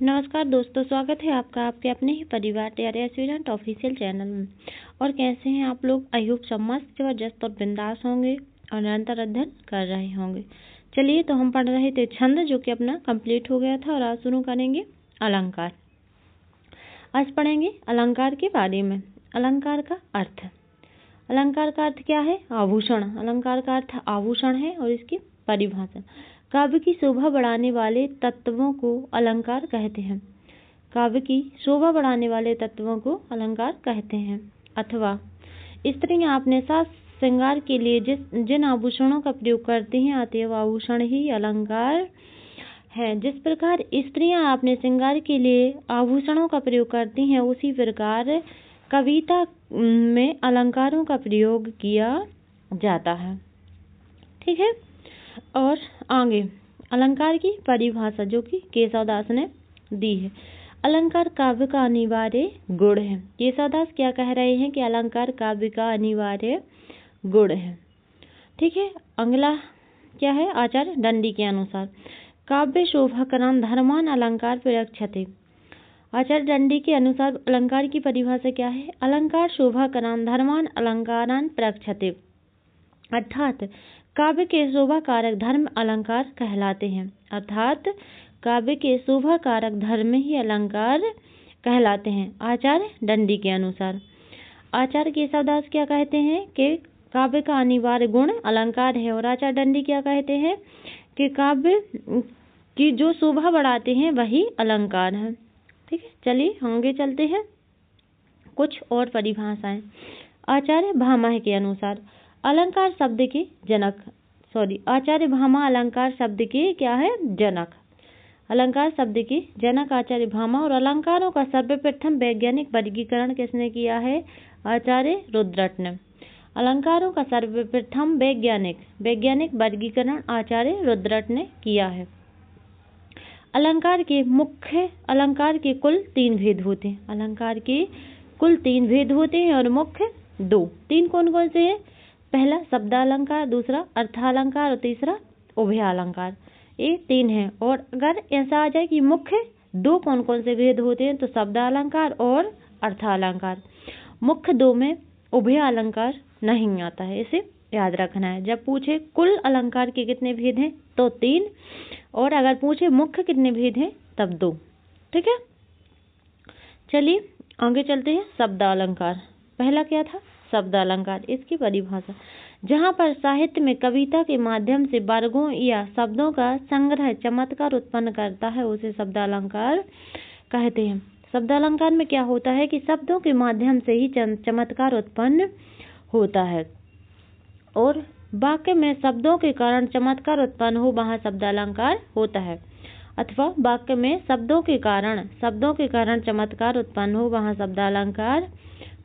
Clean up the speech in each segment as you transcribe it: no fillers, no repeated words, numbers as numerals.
नमस्कार दोस्तों, स्वागत है आपका आपके अपने ही परिवार तैयारी स्टूडेंट ऑफिशियल चैनल में। और कैसे हैं आप लोग? आई होप सब मस्त जबरदस्त और बिंदास होंगे और निरंतर अध्ययन कर रहे होंगे। चलिए, तो हम पढ़ रहे थे छंद, जो कि अपना कंप्लीट हो गया था, और आज शुरू करेंगे अलंकार। आज पढ़ेंगे अलंकार के बारे में। अलंकार का अर्थ। अलंकार का अर्थ क्या है? आभूषण। अलंकार का अर्थ आभूषण है। और इसकी परिभाषा, काव्य की शोभा बढ़ाने वाले तत्वों को अलंकार कहते हैं। काव्य की शोभा बढ़ाने वाले तत्वों को अलंकार कहते हैं। अथवा स्त्रियां अपने साज श्रृंगार के लिए जिन आभूषणों का प्रयोग करती हैं, अतएव आभूषण ही अलंकार है। जिस प्रकार स्त्रियां अपने श्रृंगार के लिए आभूषणों का प्रयोग करती हैं, उसी प्रकार कविता में अलंकारों का प्रयोग किया जाता है। ठीक है। और आगे अलंकार की परिभाषा, जो कि केशवदास ने दी है। अलंकार काव्य का अनिवार्य गुण है। केशवदास क्या कह रहे हैं कि अलंकार काव्य का अनिवार्य गुण है। ठीक है। अगला क्या है? आचार्य दंडी के अनुसार काव्य शोभाकरण धर्मान अलंकार प्ररक्षते। आचार्य दंडी के अनुसार अलंकार की परिभाषा क्या है? अलंकार शोभाकरण धर्मान अलंकारान प्ररक्षते, अर्थात काव्य के शोभा कारक धर्म अलंकार कहलाते हैं। अर्थात काव्य के शोभा कारक धर्म ही अलंकार कहलाते हैं, आचार्य दंडी के अनुसार। आचार्य केशवदास क्या कहते हैं कि काव्य का अनिवार्य गुण अलंकार है, और आचार्य दंडी क्या कहते हैं कि काव्य की जो शोभा बढ़ाते हैं वही अलंकार है। ठीक है। चलिए आगे चलते हैं। कुछ और परिभाषाएं। आचार्य भामह के अनुसार अलंकार शब्द के जनक, आचार्य भामा अलंकार शब्द के क्या है? जनक। अलंकार शब्द के जनक आचार्य भामा। और अलंकारों का सर्वप्रथम वैज्ञानिक वर्गीकरण किसने किया है? आचार्य रुद्रट ने। अलंकारों का सर्वप्रथम वैज्ञानिक वर्गीकरण आचार्य रुद्रट ने किया है। अलंकार के कुल 3 भेद होते हैं। अलंकार के कुल 3 भेद होते हैं और मुख्य 2। 3 कौन कौन से हैं? पहला शब्दालंकार, दूसरा अर्थालंकार और तीसरा उभयालंकार। ये 3 हैं। और अगर ऐसा आ जाए कि मुख्य 2 कौन कौन से भेद होते हैं, तो शब्दालंकार और अर्थालंकार। मुख्य 2 में उभयालंकार नहीं आता है, इसे याद रखना है। जब पूछे कुल अलंकार के कितने भेद हैं, तो 3, और अगर पूछे मुख्य कितने भेद हैं, तब 2। ठीक है। चलिए आगे चलते हैं। शब्दालंकार। पहला क्या था? शब्दालंकार। इसकी परिभाषा, जहाँ पर साहित्य में कविता के माध्यम से वर्गों या शब्दों का संग्रह चमत्कार उत्पन्न करता है, उसे शब्दालंकार कहते हैं। शब्दालंकार में क्या होता है कि शब्दों के माध्यम से ही चमत्कार उत्पन्न होता है, और वाक्य में शब्दों के कारण चमत्कार उत्पन्न हो, वहाँ शब्दालंकार होता है। अथवा वाक्य में शब्दों के कारण चमत्कार उत्पन्न हो, वहाँ शब्दालंकार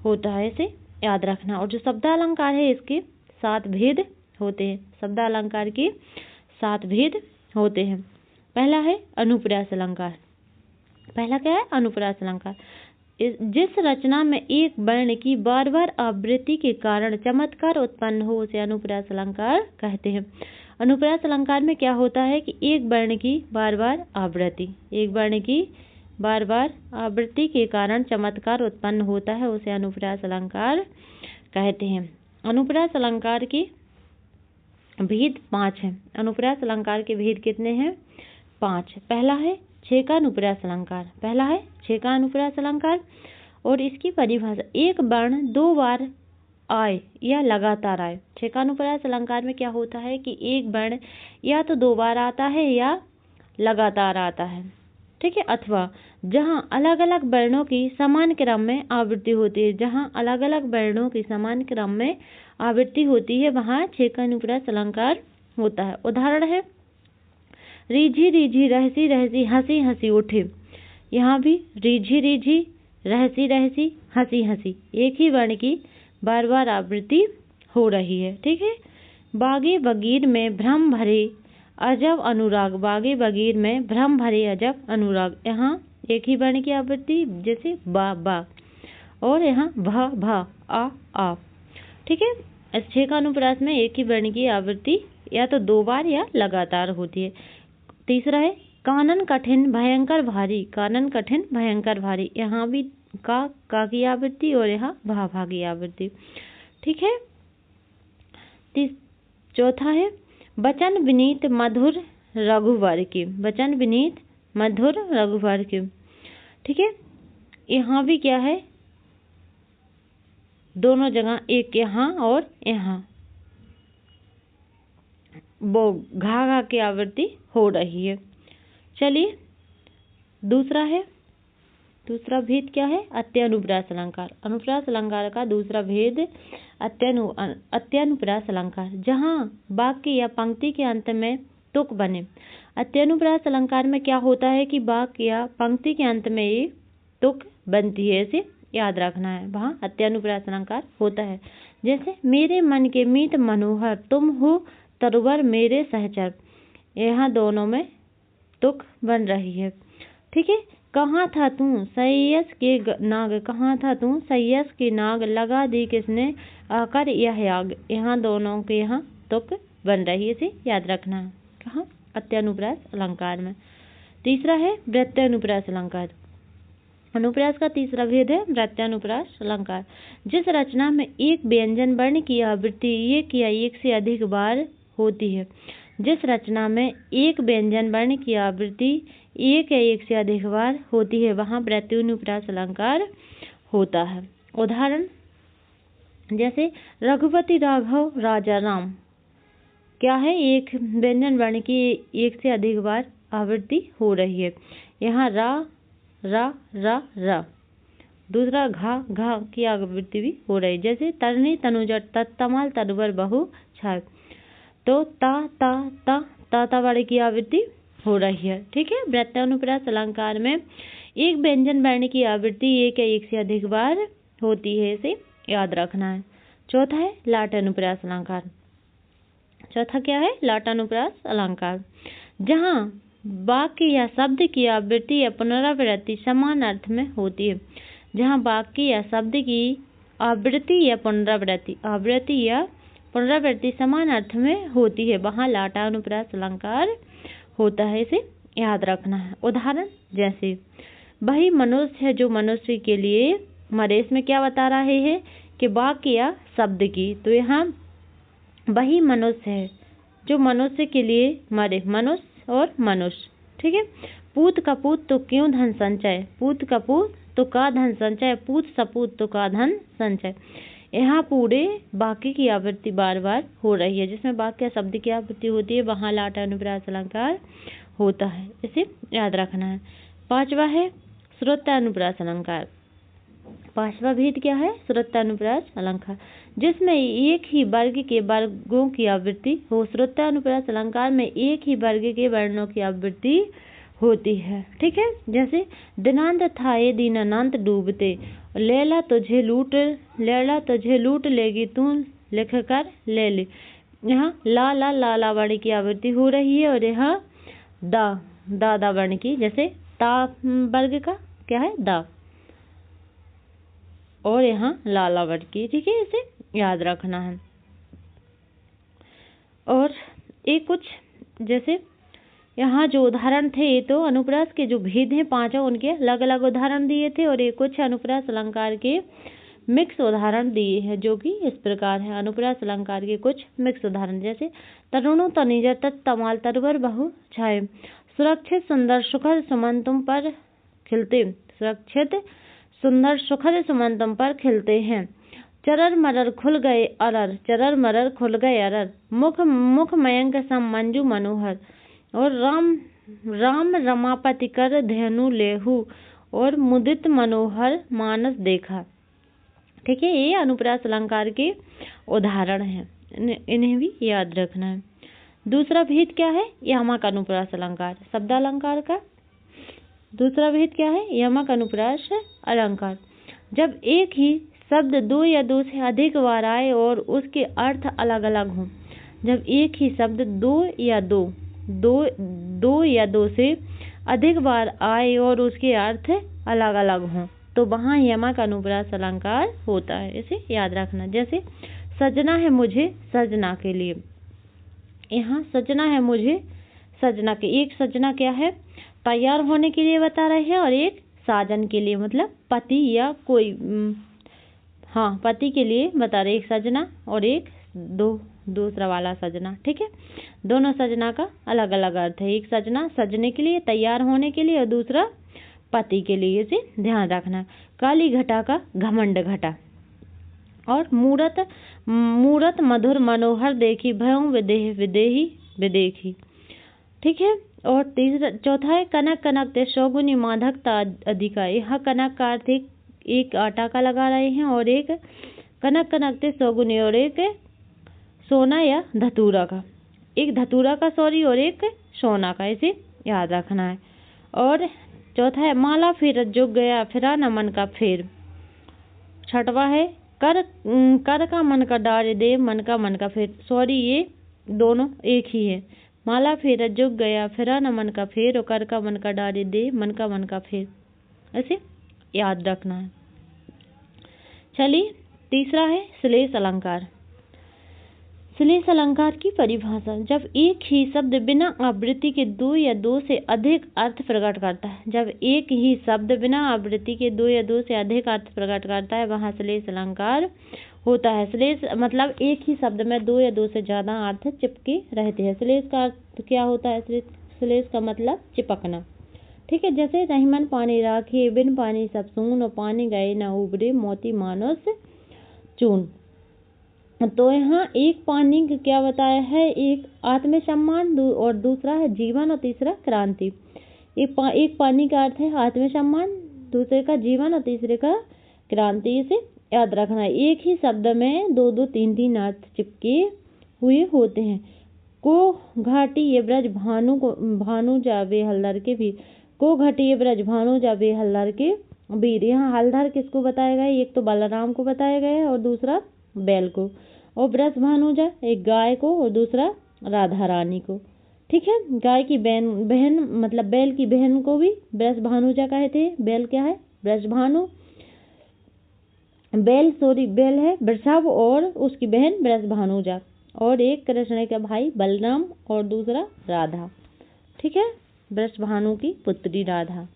होता है। इसे याद रखना। और जो शब्दालंकार है, इसके 7 भेद होते हैं। शब्दालंकार के 7 भेद होते हैं। पहला है अनुप्रास अलंकार। पहला क्या है? अनुप्रास अलंकार। जिस रचना में एक वर्ण की बार बार आवृत्ति के कारण चमत्कार उत्पन्न हो, उसे अनुप्रास अलंकार कहते हैं। अनुप्रास अलंकार में क्या होता है कि एक वर्ण की बार बार आवृत्ति के कारण चमत्कार उत्पन्न होता है, उसे अनुप्रास अलंकार कहते हैं। अनुप्रास अलंकार के भेद 5 हैं। अनुप्रास अलंकार के भेद कितने हैं? 5। पहला है छेकानुप्रास अलंकार। और इसकी परिभाषा, एक वर्ण 2 बार आए या लगातार आए। छेकानुप्रास अलंकार में क्या होता है कि एक वर्ण या तो 2 बार आता है या लगातार आता है। ठीक है। अथवा जहाँ अलग अलग वर्णों की समान क्रम में आवृत्ति होती है, वहाँ छेकानुप्रास अलंकार होता है। उदाहरण है, रीझी रीझी रहसी रहसी हंसी हंसी उठे। यहाँ भी रीझी रीझी रहसी रहसी हंसी हंसी, एक ही वर्ण की बार बार आवृत्ति हो रही है। ठीक है। बागे बगीर में भ्रम भरे अजब अनुराग, यहाँ एक ही वर्ण की आवृत्ति, जैसे बा, और यहाँ भा आ। ठीक है। छेकानुप्रास में एक ही वर्ण की आवृत्ति या तो 2 बार या लगातार होती है। तीसरा है कानन कठिन भयंकर भारी, कानन कठिन भयंकर भारी, यहाँ भी का की आवृत्ति और यहाँ भा की आवृत्ति। ठीक है। चौथा है वचन विनीत मधुर रघुवर की, वचन विनीत मधुर रघुवर की। ठीक है। यहाँ भी क्या है, दोनों जगह एक यहाँ और यहाँ वो घा की आवृत्ति हो रही है। चलिए दूसरा है, दूसरा भेद क्या है, अत्यनुप्रास अलंकार। अनुप्रास अलंकार का दूसरा भेद अत्यनुप्रास अलंकार, जहाँ वाक्य या पंक्ति के अंत में तुक बने। अत्यनुप्रास अलंकार में क्या होता है कि वाक्य या पंक्ति के अंत में ये तुक बनती है, इसे याद रखना है, वहाँ अत्यनुप्रास अलंकार होता है। जैसे मेरे मन के मीत मनोहर, तुम हो तरुवर मेरे सहचर, यहाँ दोनों में तुक बन रही है। ठीक है। कहाँ था तू सैयस के नाग, कहाँ था तू सैयस के नाग, लगा दी किसने आकर यह आग, यहाँ दोनों के यहाँ तुक बन रही है, इसे याद रखना है, कहाँ, अत्यनुप्रास अलंकार में। तीसरा है वृत्यानुप्रास अलंकार। अनुप्रास का तीसरा भेद है वृत्यानुप्रास अलंकार, जिस रचना में एक व्यंजन वर्ण की आवृत्ति एक या एक से अधिक बार होती है। जिस रचना में एक व्यंजन वर्ण की आवृत्ति एक या एक से अधिक बार होती है, वहाँ वृत्यानुप्रास अलंकार होता है। उदाहरण जैसे रघुपति राघव राजा राम, क्या है, एक व्यंजन वर्ण की एक से अधिक बार आवृत्ति हो रही है, यहाँ रा रा रा रा। दूसरा घा की आवृत्ति भी हो रही है, जैसे तरनी तनुजट तत्तमाल तरुवर बहु छाय, तो ता वाले की आवृत्ति हो रही है। ठीक है। वृत्यानुप्रास अलंकार में एक व्यंजन वर्ण की आवृत्ति एक या एक से अधिक बार होती है, इसे याद रखना है। चौथा है लाटानुप्रास अलंकार। चौथा क्या है, लाटानुप्रास अलंकार, जहाँ वाक्य या शब्द की आवृत्ति या पुनरावृत्ति समान अर्थ में होती है। जहाँ वाक्य या शब्द की आवृत्ति या पुनरावृत्ति समान अर्थ में होती है, वहाँ लाटानुप्रास अलंकार होता है, इसे याद रखना है। उदाहरण जैसे वही मनुष्य है जो मनुष्य के लिए मरे, इसमें क्या बता रहे हैं कि वाक्य या शब्द की, तो यहाँ वही मनुष्य है जो मनुष्य के लिए मरे, मनुष्य और मनुष्य। ठीक है। पूत कपूत तो क्यों धन संचय, पूत कपूत तो का धन संचय, पूत सपूत तो का धन संचय, यहाँ पूरे वाक्य की आवृत्ति बार बार हो रही है। जिसमें वाक्य या शब्द की आवृत्ति होती है, वहाँ लाटानुप्रास अलंकार होता है, इसे याद रखना है। पांचवा है श्रोतानुप्रास अलंकार। पांचवा भेद क्या है, श्रोतानुप्रास अलंकार, जिसमें एक ही वर्ग के वर्गों की आवृत्ति हो। श्रोतानुप्रास अलंकार में एक ही वर्ग के वर्णों की आवृत्ति होती है। ठीक है। जैसे दिनांत था ये दीनानांत डूबते, लैला तुझे लूट लेगी तू लिख कर ले ले, यहाँ ला वर्ण की आवृत्ति हो रही है, और यहाँ दा वर्ण की, जैसे ता वर्ग का क्या है दा, और यहाँ लाला वर्ण की। ठीक है, इसे याद रखना है। और एक कुछ जैसे यहाँ जो उदाहरण थे, ये तो अनुप्रास के जो भेद हैं पांचों, उनके अलग अलग उदाहरण दिए थे, और ये कुछ अनुप्रास अलंकार के मिक्स उदाहरण दिए हैं, जो कि इस प्रकार है। अनुप्रास अलंकार के कुछ मिक्स उदाहरण जैसे तरुणों तनिजर तत्तमाल तरुवर बहु छाए, सुरक्षित सुंदर सुखद सुमन तुम पर खिलते, सुरक्षित सुंदर सुखद सुमन तुम पर खिलते हैं, चरर मरर खुल गए अरर, मुख मयंक सम मंजू मनोहर, और राम रमापति कर धेनु लेहू, और मुदित मनोहर मानस देखा। ठीक है, ये अनुप्रास अलंकार के उदाहरण हैं, इन्हें भी याद रखना है। दूसरा भेद क्या है, यमक अनुप्रास अलंकार। शब्दालंकार का दूसरा भेद क्या है, यमक अनुप्रास अलंकार, जब एक ही शब्द दो या दो से अधिक बार आए और उसके अर्थ अलग अलग हों। जब एक ही शब्द दो या दो से अधिक बार आए और उसके अर्थ अलग अलग हों, तो वहाँ यमक अनुप्रास अलंकार होता है, इसे याद रखना। जैसे सजना है मुझे सजना के लिए, यहाँ सजना है मुझे सजना के, एक सजना क्या है, तैयार होने के लिए बता रहे हैं और एक साजन के लिए, मतलब पति या कोई पति के लिए बता रहे, एक सजना और एक दूसरा वाला सजना। ठीक है, दोनों सजना का अलग अलग अर्थ है। एक सजना सजने के लिए, तैयार होने के लिए, और दूसरा पति के लिए, इसे ध्यान रखना। काली घटा का घमंड घटा, और मूरत मधुर मनोहर देखी, भयों विदेह विदेही विदेखी। ठीक है, और चौथा है कनक कनक ते शोगुनी माधकता अधिका। यहाँ कनक का अर्थ एक आटा का लगा रहे हैं, और एक कनक कनक ते शोगुनी, और एक सोना या धतूरा का, एक धतूरा का सॉरी और एक सोना का, इसे याद रखना है। और चौथा है माला फेर जुग गया, फिरा न मन का फेर। छठवा है कर का मन का डारे दे, मन का फेर। सॉरी, ये दोनों एक ही है। माला फेर जुग गया, फिरा न मन का फेर, और कर का मन का डारे दे, मन का फेर। ऐसे याद रखना है। चलिए, तीसरा है श्लेष अलंकार। श्लेष अलंकार की परिभाषा, जब एक ही शब्द बिना आवृत्ति के दो या दो से अधिक अर्थ प्रकट करता है। जब एक ही शब्द बिना आवृत्ति के दो या दो से अधिक अर्थ प्रकट करता है, वहाँ श्लेष अलंकार होता है। श्लेष मतलब एक ही शब्द में दो या दो से ज्यादा अर्थ चिपके रहते हैं। श्लेष का अर्थ क्या होता है? श्लेष का मतलब चिपकना। ठीक है, जैसे रहीमन पानी राखे, बिन पानी सब सून, और पानी गए न उबरे, मोती मानस चून। तो यहाँ एक पानी क्या बताया है? एक आत्मसम्मान, और दूसरा है जीवन, और तीसरा क्रांति। एक पानी का अर्थ है आत्मसम्मान, दूसरे का जीवन, और तीसरे का क्रांति। इसे याद रखना है। एक ही शब्द में दो दो तीन तीन अर्थ चिपके हुए होते हैं। को घाटी ये ब्रज भानु जावे हलदर के वीर। को घाटी ये ब्रज भानु जावे हलदर के वीर। यहाँ हलधर किसको बताया गया? एक तो बलराम को बताया गया है, और दूसरा बैल को। और ब्रज भानुजा एक गाय को, और दूसरा राधा रानी को। ठीक है, गाय की बहन मतलब बैल की बहन को भी ब्रज भानुजा कहते हैं। बैल क्या है? ब्रज भानु। बैल है वृषभ, और उसकी बहन ब्रज भानुजा। और एक कृष्ण का भाई बलराम, और दूसरा राधा। ठीक है, ब्रज भानु की पुत्री राधा।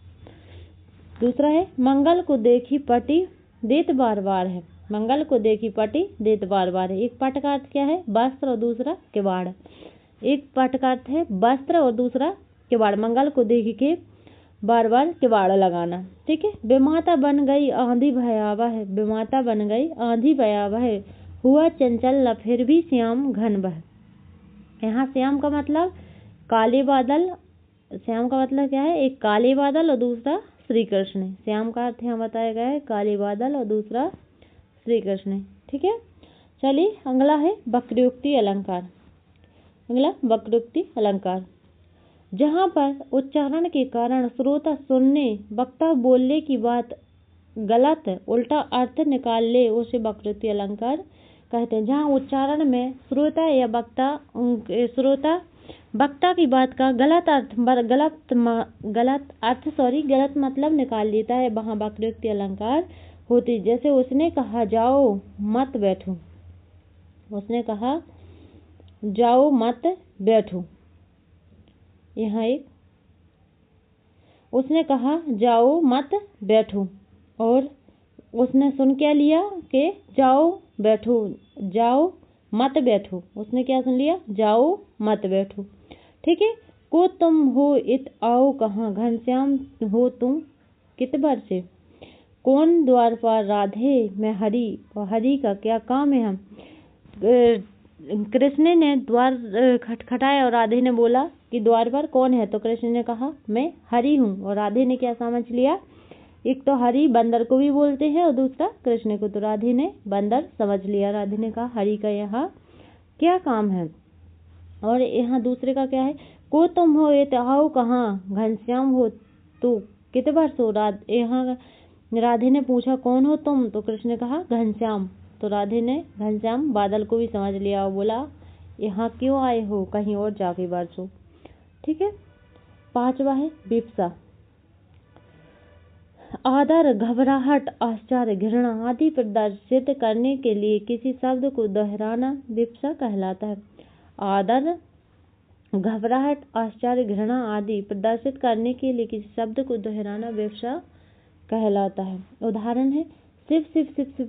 दूसरा है मंगल को देखी पटी देत बार बार है। मंगल को देखी पटी देत बार बार है। एक पट का अर्थ क्या है? वस्त्र, और दूसरा किवाड़। एक पट का अर्थ है वस्त्र, और दूसरा किवाड़। मंगल को देखी के बार बार किवाड़ लगाना। ठीक है, बेमाता बन गई आंधी भयावह है। बेमाता बन गई आंधी भयावह है, हुआ चंचल न फिर भी श्याम घन बह। यहाँ श्याम का मतलब काले बादल। श्याम का मतलब क्या है? एक काले बादल, और दूसरा श्री कृष्ण। श्याम का अर्थ यहाँ बताया गया है काले बादल, और दूसरा श्री कृष्ण। ठीक है, चलिए अगला है वक्रोक्ति अलंकार। अगला वक्रोक्ति अलंकार, जहाँ पर उच्चारण के कारण श्रोता सुनने, वक्ता बोलने की बात गलत उल्टा अर्थ निकाल ले, उसे वक्रोक्ति अलंकार कहते हैं। जहाँ उच्चारण में श्रोता या वक्ता की बात का गलत मतलब निकाल लेता है, वहाँ वक्रोक्ति अलंकार होती। जैसे उसने कहा जाओ मत बैठो। उसने कहा जाओ मत बैठो। यहाँ एक उसने कहा जाओ मत बैठो, और उसने सुन क्या लिया कि जाओ बैठो, जाओ मत बैठो। उसने क्या सुन लिया? जाओ मत बैठो। ठीक है, को तुम हो इत आओ कहाँ, घनश्याम हो तुम कित भर से। कौन द्वार पर? राधे मैं हरि, और हरि का क्या काम है? हम कृष्ण ने द्वार खटखटाया, और राधे ने बोला कि द्वार पर कौन है? तो कृष्ण ने कहा मैं हरि हूँ। और राधे ने क्या समझ लिया? एक तो हरि बंदर को भी बोलते हैं, और दूसरा कृष्ण को। तो राधे ने बंदर समझ लिया। राधे ने कहा हरि का यहाँ क्या काम है। और यहाँ दूसरे का क्या है? को तुम हो ये आओ कहाँ, घनश्याम हो तो कित वर्ष हो। यहाँ राधे ने पूछा कौन हो तुम? तो कृष्ण ने कहा घनश्याम। तो राधे ने घनश्याम बादल को भी समझ लिया, और बोला यहाँ क्यों आए हो, कहीं और जाके बरसो। ठीक है, पांचवा है विप्सा। आदर, घबराहट, आश्चर्य, घृणा आदि प्रदर्शित करने के लिए किसी शब्द को दोहराना विप्सा कहलाता है। आदर, घबराहट, आश्चर्य, घृणा आदि प्रदर्शित करने के लिए किसी शब्द को दोहराना व्यवसाय कहलाता है। उदाहरण है, शिव शिव शिव शिव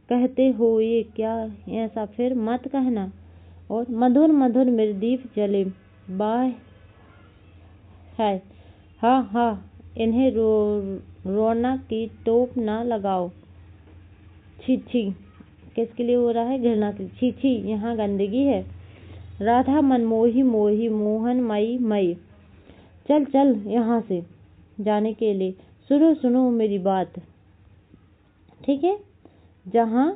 कहते हो ये क्या, ऐसा फिर मत कहना। और मधुर मधुर मृदीप जले, बाह है, हाँ हाँ इन्हें रोना की टोप ना लगाओ। छी छी, किसके लिए हो रहा है? घृणा के। छी छी, यहाँ गंदगी है। राधा मनमोही मोही, मोहन मई मई, चल चल यहाँ से जाने के लिए। सुनो सुनो मेरी बात। ठीक है, जहाँ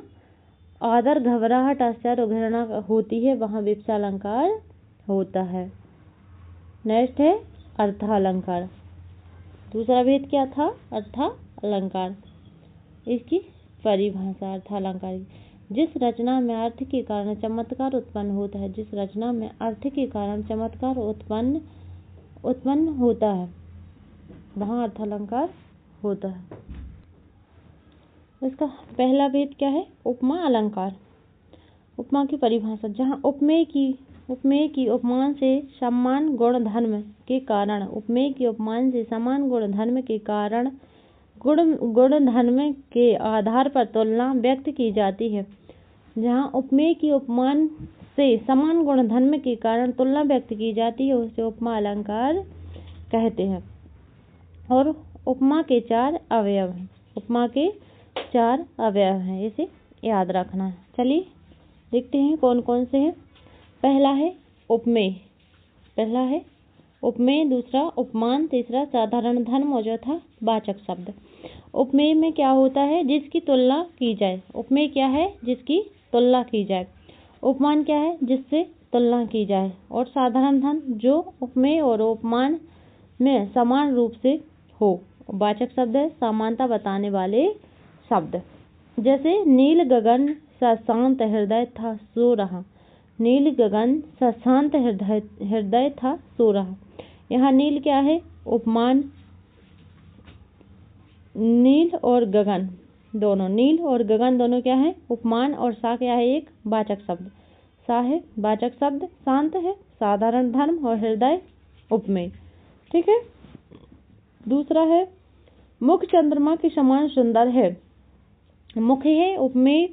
आदर, घबराहट, आश्चर्य और घृणा होती है वहाँ विपक्षालंकार होता है। नेक्स्ट है अर्थालंकार। दूसरा भेद क्या था? अर्थालंकार। इसकी परिभाषा अर्थालंकार की, जिस रचना में अर्थ के कारण चमत्कार उत्पन्न होता है, जिस रचना में अर्थ के कारण चमत्कार उत्पन्न होता है वहाँ अर्थालंकार होता है। इसका पहला भेद क्या है? उपमा अलंकार। उपमा की परिभाषा, जहाँ उपमेय की उपमान से समान गुण धर्म के कारण, उपमेय की उपमान से समान गुण धर्म के कारण गुण धर्म के आधार पर तुलना व्यक्त की जाती है। जहाँ उपमेय की उपमान से समान गुण धर्म के कारण तुलना व्यक्त की जाती है उसे उपमा अलंकार कहते हैं। और उपमा के 4 अवयव हैं। उपमा के 4 अवयव हैं, इसे याद रखना है। चलिए देखते हैं कौन कौन से हैं। पहला है उपमेय, दूसरा उपमान, तीसरा साधारण धर्म और चौथा वाचक शब्द। उपमेय में क्या होता है? जिसकी तुलना की जाए। उपमेय क्या है? जिसकी तुलना की जाए। उपमान क्या है? जिससे तुलना की जाए। और साधारण धर्म जो उपमेय और उपमान में समान रूप से हो। वाचक शब्द है समानता बताने वाले शब्द। जैसे नील गगन सा शांत हृदय था सो रहा। नील गगन सा शांत हृदय था सो रहा। यहाँ नील क्या है? उपमान। नील और गगन दोनों क्या है? उपमान। और सा क्या है? एक वाचक शब्द। सा है वाचक शब्द, शांत है साधारण धर्म और हृदय उपमेय। ठीक है। दूसरा है मुख चंद्रमा के समान सुंदर है। मुख है उपमेय,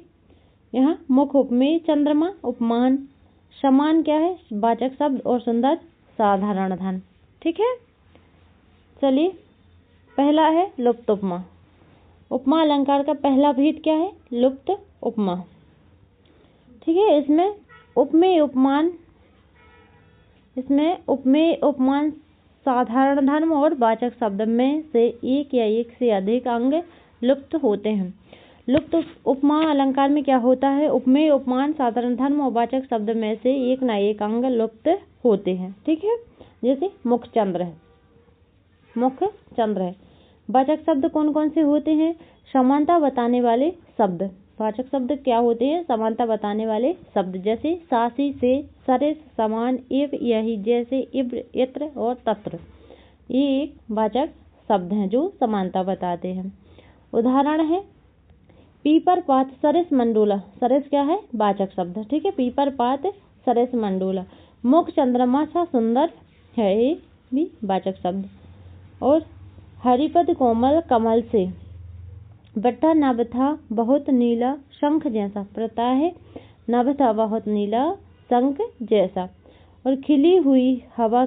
यहाँ मुख उपमेय, चंद्रमा उपमान, समान क्या है? वाचक शब्द और सुंदर साधारण धर्म। ठीक है। चलिए पहला है लुप्त उपमा। उपमा अलंकार का पहला भेद क्या है? लुप्त उपमा। ठीक है। इसमें उपमेय उपमान साधारण धर्म और वाचक शब्द में से एक या एक से अधिक अंग लुप्त होते हैं। लुप्त उपमा अलंकार में क्या होता है? उपमेय उपमान साधारण धर्म और वाचक शब्द में से एक न एक अंग लुप्त होते हैं। ठीक है। जैसे मुख चंद्र है। वाचक शब्द कौन कौन से होते हैं? समानता बताने वाले शब्द। वाचक शब्द क्या होते हैं? समानता बताने वाले शब्द। जैसे सासी से, सरिस, समान, इव, यही, जैसे, इब्र, इत्र और तत्र। ये एक वाचक शब्द हैं जो समानता बताते हैं। उदाहरण है पीपर पात सरिस मंडोला। सरिस क्या है? वाचक शब्द। ठीक है। पीपर पात सरिस मंडोला। मुख चंद्रमा सा सुंदर है, ये भी वाचक शब्द। और हरिपद कोमल कमल से, बट्टा नभ था बहुत नीला शंख जैसा। प्रता है नभ था बहुत नीला शंख जैसा। और खिली हुई हवा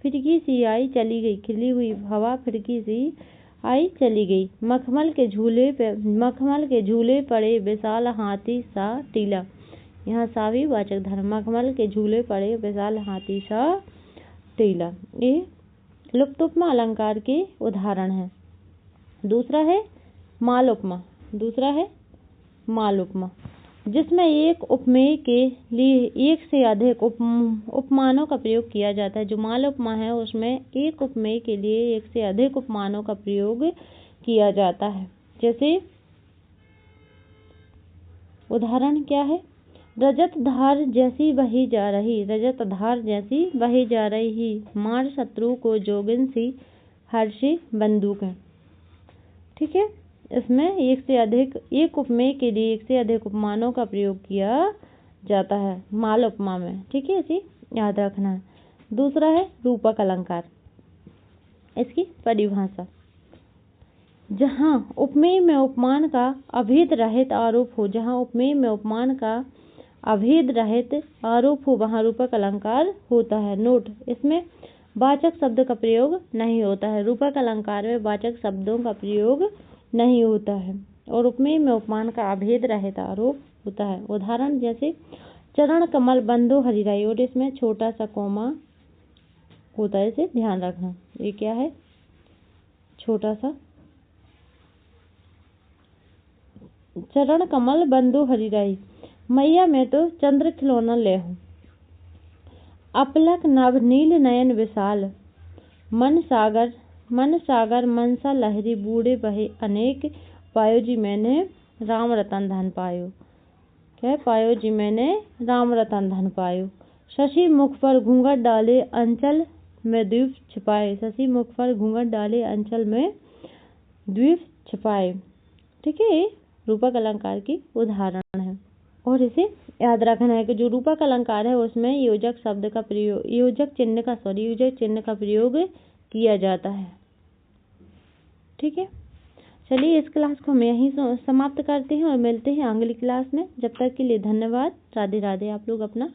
फिरकी सी आई चली गई। खिली हुई हवा फिरकी सी आई चली गई। मखमल के झूले पड़े विशाल हाथी सा टीला। यहाँ सा भी वाचक धर्म। मखमल के झूले पड़े विशाल हाथी सा टीला। ये लुप्त उपमा अलंकार के उदाहरण हैं। दूसरा है माल उपमा, जिसमें एक उपमेय के लिए एक से अधिक उपमानों का प्रयोग किया जाता है। जो माल उपमा है उसमें एक उपमेय के लिए एक से अधिक उपमानों का प्रयोग किया जाता है। जैसे उदाहरण क्या है? रजत धार जैसी बही जा रही, मार शत्रु को जोगिन सी हर्षी बंदूक है। ठीक है। इसमें एक उपमेय के लिए एक से अधिक उपमानों का प्रयोग किया जाता है माल उपमा में। ठीक है, इसे याद रखना है। दूसरा है रूपक अलंकार। इसकी परिभाषा, जहाँ उपमेय में उपमान का अभेद रहित आरोप हो, जहाँ उपमेय में उपमान का अभेद रहित आरोप हो वहाँ रूपक अलंकार होता है। नोट, इसमें वाचक शब्द का प्रयोग नहीं होता है। रूपक अलंकार में वाचक शब्दों का प्रयोग नहीं होता है और उपमेय में उपमान का अभेद रहित आरोप होता है। उदाहरण जैसे चरण कमल बंधो हरिराई, और इसमें छोटा सा कोमा होता है, इसे ध्यान रखना। ये क्या है? छोटा सा चरण कमल बंधो हरिराई, मैया मैं तो चंद्र खिलौना ले हूँ। अपलक नभ नील नयन विशाल, मन सागर मनसा लहरी, बूढ़े बहे अनेक, पायो जी मैंने राम रतन धन पायो। क्या है? पायो जी मैंने राम रतन धन पायो। शशि मुख पर घूंघट डाले अंचल में द्वीप छिपाए, शशि मुख पर घूंघट डाले अंचल में द्वीप छिपाए। ठीक है, रूपक अलंकार की उदाहरण है और इसे याद रखना है कि जो रूपक अलंकार है उसमें योजक चिन्ह का प्रयोग किया जाता है। ठीक है, चलिए इस क्लास को हम यहीं समाप्त करते हैं और मिलते हैं अगली क्लास में। जब तक के लिए धन्यवाद। राधे राधे। आप लोग अपना